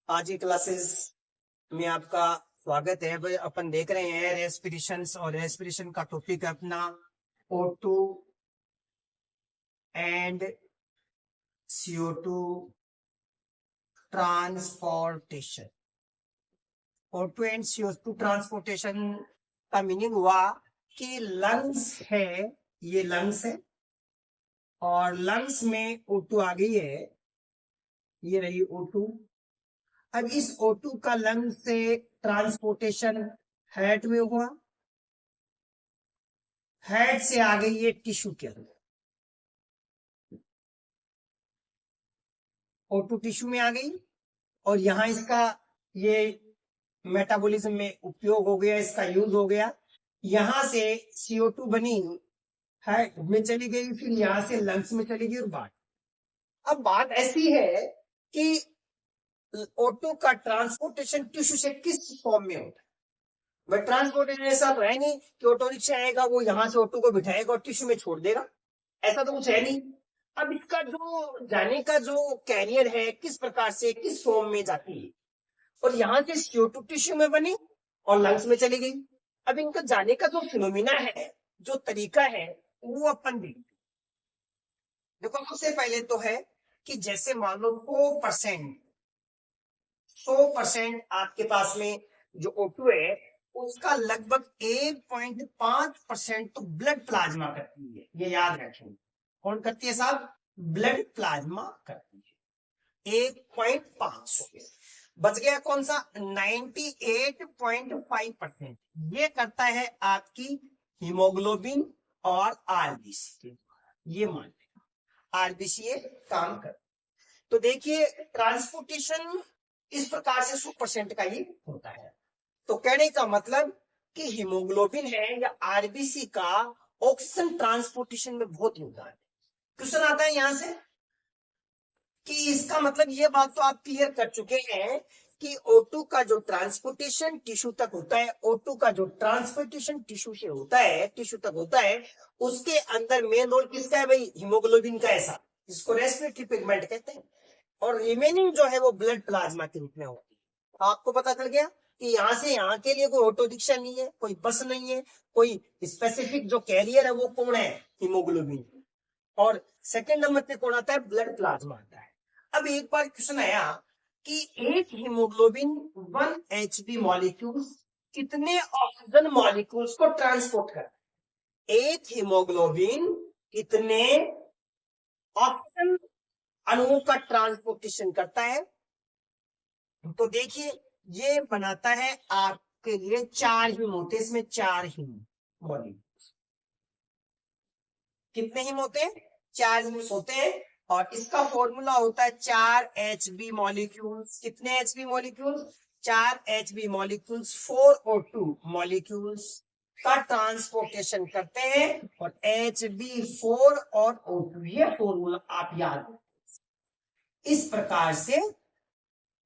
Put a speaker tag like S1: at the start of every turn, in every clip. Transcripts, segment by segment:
S1: आज की क्लासेस में आपका स्वागत है। भाई अपन देख रहे हैं रेस्पिरेशन और रेस्पिरेशन का टॉपिक है अपना O2 and CO2 transportation. O2 and CO2 transportation का मीनिंग हुआ कि लंग्स है, ये लंग्स है और लंग्स में O2 आ गई है, ये रही O2। अब इस O2 का लंग से ट्रांसपोर्टेशन हेड में हुआ, हेड से आ गई ये टिश्यू के अंदर, O2 टिश्यू में आ गई और यहां इसका ये मेटाबॉलिज्म में उपयोग हो गया, इसका यूज हो गया। यहां से CO2 बनी, हेड में चली गई, फिर यहां से लंग्स में चली गई और बात। अब बात ऐसी है कि O2 का ट्रांसपोर्टेशन टिश्यू से किस फॉर्म में होता है। बट ट्रांसपोर्टेशन ऐसा तो है नहीं कि ऑटो रिक्शा आएगा, वो यहां से O2 को बिठाएगा और टिश्यू में छोड़ देगा, ऐसा तो कुछ है नहीं। अब इसका जो जाने का जो कैरियर है, किस प्रकार से किस फॉर्म में जाती है, और यहां से CO2 टिश्यू में बनी और लंग्स में चली गई। अब इनका जाने का जो फिनोमिना है, जो तरीका है, वो अपन देखते। देखो सबसे पहले तो है कि जैसे मान लो 100% आपके पास में जो O2 है उसका लगभग 1.5% तो ब्लड प्लाज्मा करती है, ये याद रखें। कौन करती है साहब? ब्लड प्लाज्मा करती है 1.5। बच गया कौन सा? 98.5% ये करता है आपकी हीमोग्लोबिन और आरबीसी। ये मान लेगा आरबीसी ये काम कर। तो देखिए ट्रांसपोर्टेशन इस प्रकार से 100% का ही होता है। तो कहने का मतलब कि हीमोग्लोबिन है या आरबीसी का ऑक्सीजन ट्रांसपोर्टेशन में बहुत योगदान है। क्वेश्चन आता है यहां से कि इसका मतलब ये बात तो आप क्लियर कर चुके हैं कि O2 का जो ट्रांसपोर्टेशन टिश्यू तक होता है, O2 का जो ट्रांसपोर्टेशन टिश्यू से होता है, टिश्यू तक होता है, उसके अंदर मेन रोल किसका है भाई? हीमोग्लोबिन का, ऐसा जिसको रेस्पिरेटरी पिगमेंट कहते हैं। और रिमेनिंग जो है वो ब्लड प्लाज्मा के रूप में होती है। तो आपको पता चल गया कि यहां से यहां के लिए कोई ऑटो रिक्शा नहीं है, कोई बस नहीं है, कोई स्पेसिफिक जो कैरियर है वो कौन है? हीमोग्लोबिन। और सेकंड नंबर पे कौन आता है? ब्लड प्लाज्मा आता है। अब एक बार क्वेश्चन आया कि एक हीमोग्लोबिन 1 Hb मॉलिक्यूल कितने ऑक्सीजन मॉलिक्यूल्स को ट्रांसपोर्ट करता है? एक हीमोग्लोबिन कितने ऑक्सीजन अणुओं का ट्रांसपोर्टेशन करता है? तो देखिए ये बनाता है आपके लिए 4 हिम होते, इसमें 4 हिम मॉलिक्यूल। कितने हिम होते हैं? 4 हिम होते हैं। और इसका फॉर्मूला होता है 4 Hb मॉलिक्यूल्स। कितने Hb molecules? 4 Hb molecules 4O2 molecules का ट्रांसपोर्टेशन करते हैं। और Hb4 और O2, ये फॉर्मूला आप याद रखें। इस प्रकार से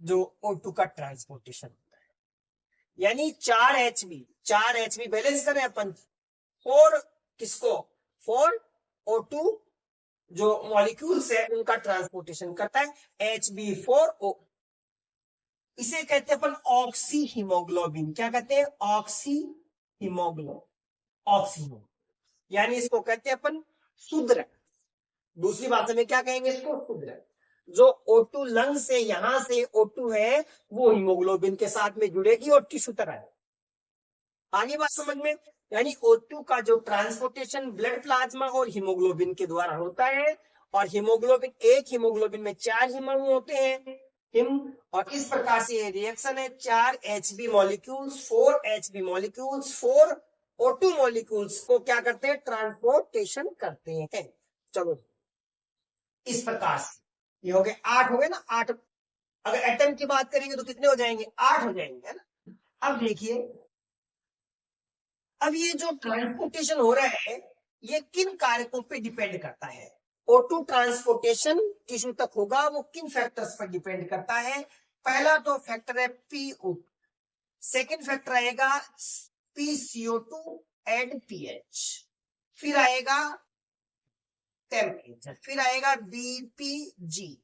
S1: जो O2 का ट्रांसपोर्टेशन होता है, यानी 4 Hb बैलेंस करें अपन। 4 किसको? 4O2 जो मॉलिक्यूल्स है उनका ट्रांसपोर्टेशन करता है Hb4O। इसे कहते हैं अपन ऑक्सी हीमोग्लोबिन। क्या कहते हैं? Oxy haemoglobin. ऑक्सी हीमोग्लोबिन यानी इसको कहते हैं अपन शुद्ध रक्त। दूसरी भाषा में क्या कहेंगे इसको? शुद्ध रक्त। जो O2 लंग से यहां से O2 है वो हीमोग्लोबिन के साथ में जुड़ेगी और टिश्यू तक आएगी। आगे बात समझ में? यानी O2 का जो ट्रांसपोर्टेशन ब्लड प्लाज्मा और हीमोग्लोबिन के द्वारा होता है। और हीमोग्लोबिन, एक हीमोग्लोबिन में 4 हिम होते हैं, हिम। और इस प्रकार से ये रिएक्शन है 4 Hb molecules 4 Hb molecules 4O2 molecules को क्या करते हैं? ट्रांसपोर्टेशन करते हैं। चलो इस प्रकार से ये हो गए 8 हो गए ना, 8। अगर एटम की बात करेंगे तो कितने हो जाएंगे? 8 हो जाएंगे, है ना। अब देखिए, अब ये जो ट्रांसपोर्टेशन हो रहा है ये किन कारकों पे डिपेंड करता है? O2 ट्रांसपोर्टेशन टिश्यू तक होगा, वो किन फैक्टर्स पर डिपेंड करता है? पहला तो फैक्टर है PO, सेकंड फैक्टर आएगा PCO2 एंड pH, फिर आएगा टेम्परेचर, फिर आएगा BPG,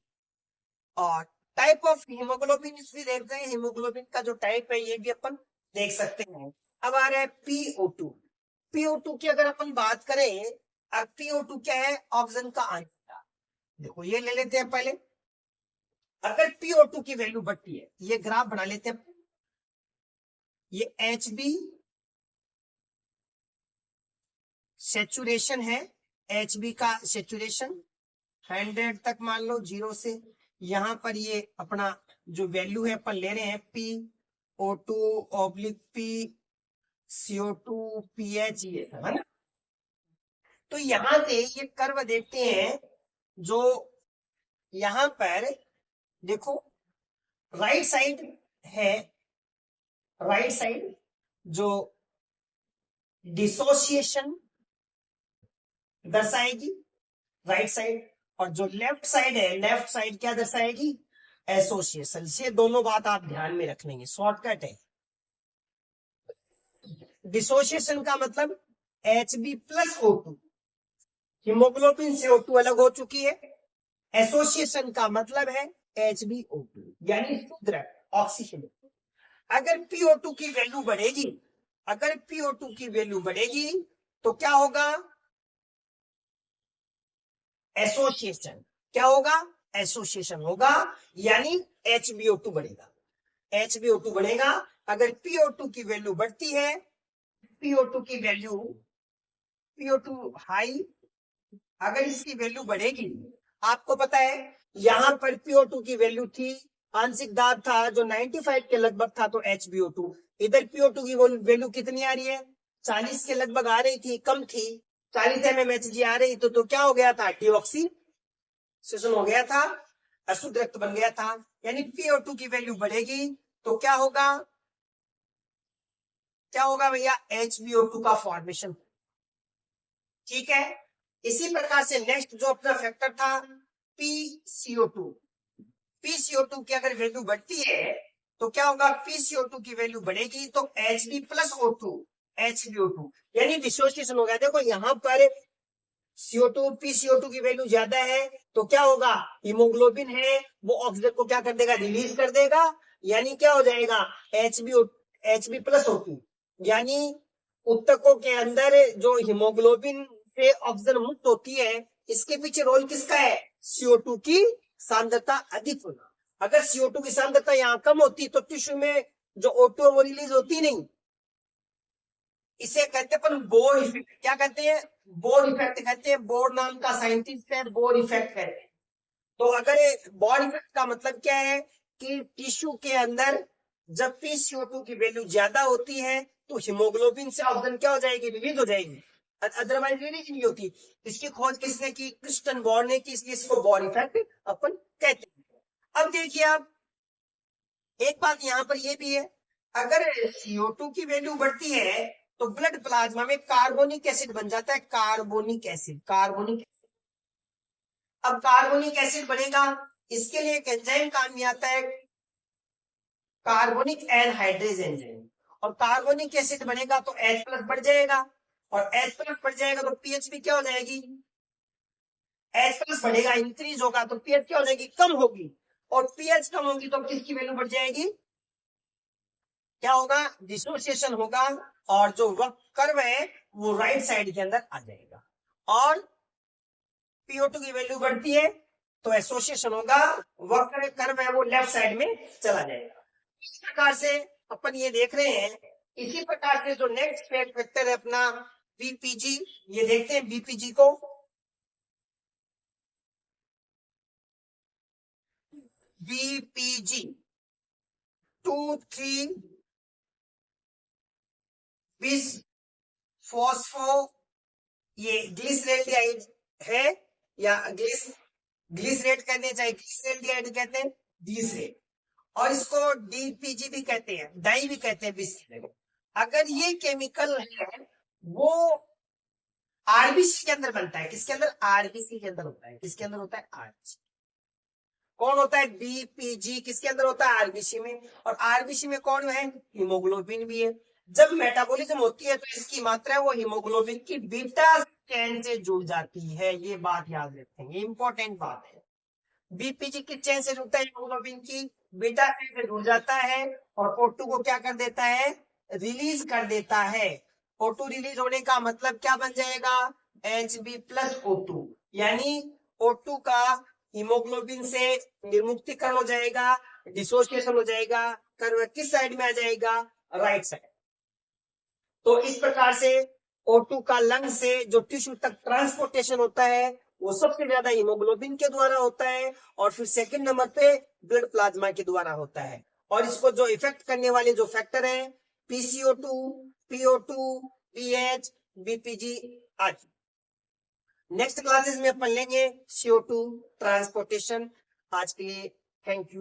S1: और टाइप ऑफ हीमोग्लोबिन भी देखते हैं, हीमोग्लोबिन का जो टाइप है ये भी अपन देख सकते हैं। अब आ रहा है PO2। PO2 की अगर अपन बात करें, अब PO2 क्या है, ऑक्सीजन का आंसर। देखो ये ले लेते हैं पहले, अगर PO2 की वैल्यू बढ़ती है, ये ग्राफ बना लेते हैं, ये HB सेचुरेशन है, HB का सेचुरेशन 100 तक मान लो, 0 से यहां पर ये अपना जो वैल्यू है अपन ले रहे हैं PO2 oblique P CO2 PH, ये सब है ना। तो यहां से ये कर्व देखते हैं, जो यहां पर देखो राइट साइड है, राइट साइड जो डिसोसिएशन दर्शाएगी राइट साइड, और जो लेफ्ट साइड है, लेफ्ट साइड क्या दर्शाएगी, एसोसिएशन। से दोनों बात आप ध्यान में रख लेंगे, शॉर्टकट है। डिसोसिएशन का मतलब HB प्लस O2, हीमोग्लोबिन से O2 अलग हो चुकी है। एसोसिएशन का मतलब है HbO2 यानी शुद्ध ऑक्सीजन। अगर PO2 की वैल्यू बढ़ेगी, अगर PO2 की वैल्यू बढ़ेगी तो क्या होगा, एसोसिएशन। क्या होगा, एसोसिएशन होगा, यानी HbO2 बढ़ेगा, HbO2 बढ़ेगा। अगर PO2 की वैल्यू बढ़ती है, PO2 की वैल्यू, PO2 हाई, अगर इसकी वैल्यू बढ़ेगी, आपको पता है यहां पर PO2 की वैल्यू थी, आंशिक दाब था जो 95 के लगभग था, तो HbO2, इधर PO2 की वैल्यू कितनी आ रही है, 40 के लगभग आ रही थी, कम थी, 40 mmHg आ रही, तो क्या हो गया था, डीऑक्सीडेशन हो गया था, अशुद्ध रक्त बन गया था। यानी PO2 की वैल्यू बढ़ेगी तो क्या होगा, क्या होगा भैया, HbO2 का फॉर्मेशन। ठीक है, इसी प्रकार से नेक्स्ट जो अपना फैक्टर था PCO2, PCO2 की अगर वैल्यू बढ़ती है तो क्या होगा, PCO2 की वैल्यू बढ़ेगी तो Hb प्लस O2 HbO2 यानी डिसोसिएशन हो गया। देखो यहां पर CO2 PCO2 की वैल्यू ज्यादा है तो क्या होगा, हीमोग्लोबिन है वो ऑक्सीजन को क्या कर देगा, रिलीज कर देगा, यानी क्या हो जाएगा, HB प्लस O2, यानी उत्तकों के अंदर जो हीमोग्लोबिन से ऑक्सीजन मुक्त होती है, इसके पीछे रोल किसका है, CO2 की सांद्रता अधिक होना। अगर CO2 की सांद्रता यहाँ कम होती तो टिश्यू में जो O2 वो रिलीज होती नहीं। इसे कहते हैं बोर इफेक्ट। क्या कहते हैं, बोर इफेक्ट कहते हैं, बोर नाम का साइंटिस्ट है, बोर इफेक्ट कहते हैं। तो अगर बोर इफेक्ट का मतलब क्या है कि टिश्यू के अंदर जब PCO2 की वैल्यू ज्यादा होती है तो हीमोग्लोबिन से ऑक्सीजन क्या हो जाएगी, रिलीज हो जाएगी, अदरवाइज रिलीज नहीं होती। इसकी खोज किसने की, क्रिस्टन बोर ने की, इसलिए इसको बोर इफेक्ट अपन कहते हैं। अब देखिए आप, एक बात यहां पर यह भी है, अगर CO2 की वैल्यू बढ़ती है तो ब्लड प्लाज्मा में कार्बोनिक एसिड बन जाता है, कार्बोनिक एसिड, कार्बोनिक एसिड। अब कार्बोनिक एसिड बनेगा, इसके लिए एक एंजाइम काम में आता है, कार्बोनिक एनहाइड्रेज एंजाइम, और कार्बोनिक एसिड बनेगा तो H प्लस बढ़ जाएगा, और H प्लस बढ़ जाएगा तो पीएच भी क्या हो जाएगी, H प्लस बढ़ेगा, इंक्रीज होगा तो पीएच क्या हो जाएगी, कम होगी, और पीएच कम होगी तो किसकी वैल्यू बढ़ जाएगी, क्या होगा, डिसोसिएशन होगा, और जो वक्र कर्व है वो राइट साइड के अंदर आ जाएगा, और PO2 की वैल्यू बढ़ती है तो एसोसिएशन होगा, वक्र कर्व है वो लेफ्ट साइड में चला जाएगा। इस प्रकार से अपन ये देख रहे हैं। इसी प्रकार से जो नेक्स्ट फैक्टर है अपना BPG, ये देखते हैं BPG को, BPG 2,3 बिस फॉस्फो, ये ग्लिसरेल्डिहाइड है, या ग्लिसरेट कहते हैं, चाहे ग्लिसरेल्डिहाइड कहते हैं, ग्लिसरेट, और इसको DPG भी कहते हैं, डाई भी कहते हैं बिस्किट। अगर ये केमिकल है वो RBC के अंदर बनता है, किसके अंदर, RBC के अंदर होता है, किसके अंदर होता है, RBC। कौन होता है, BPG किसके अंदर होता है, RBC में, और RBC में कौन है, हीमोग्लोबिन भी है। जब मेटाबॉलिज्म होती है तो इसकी मात्रा वो हीमोग्लोबिन की बीटा स्ट्रैंड से जुड़ जाती है, ये बात याद रखें, ये इंपॉर्टेंट बात है। बीपीजी किस चेन से जुड़ता है हीमोग्लोबिन की, बीटा चेन से जुड़ जाता है और O2 को क्या कर देता है, रिलीज कर देता है। O2 रिलीज होने का मतलब क्या बन जाएगा, Hb प्लस O2, यानी O2 का हीमोग्लोबिन से निर्मुक्तिकरण हो जाएगा, डिसोसिएशन हो जाएगा, कर्व किस साइड में आ जाएगा, राइट साइड। तो इस प्रकार से O2 का लंग से जो टिश्यू तक ट्रांसपोर्टेशन होता है वो सबसे ज्यादा हीमोग्लोबिन के द्वारा होता है और फिर सेकंड नंबर पे ब्लड प्लाज्मा के द्वारा होता है। और इसको जो इफेक्ट करने वाले जो फैक्टर है PCO2, PO2, पीएच, बीपीजी आदि। नेक्स्ट क्लासेस में अपन लेंगे CO2 ट्रांसपोर्टेशन। आज के लिए थैंक यू।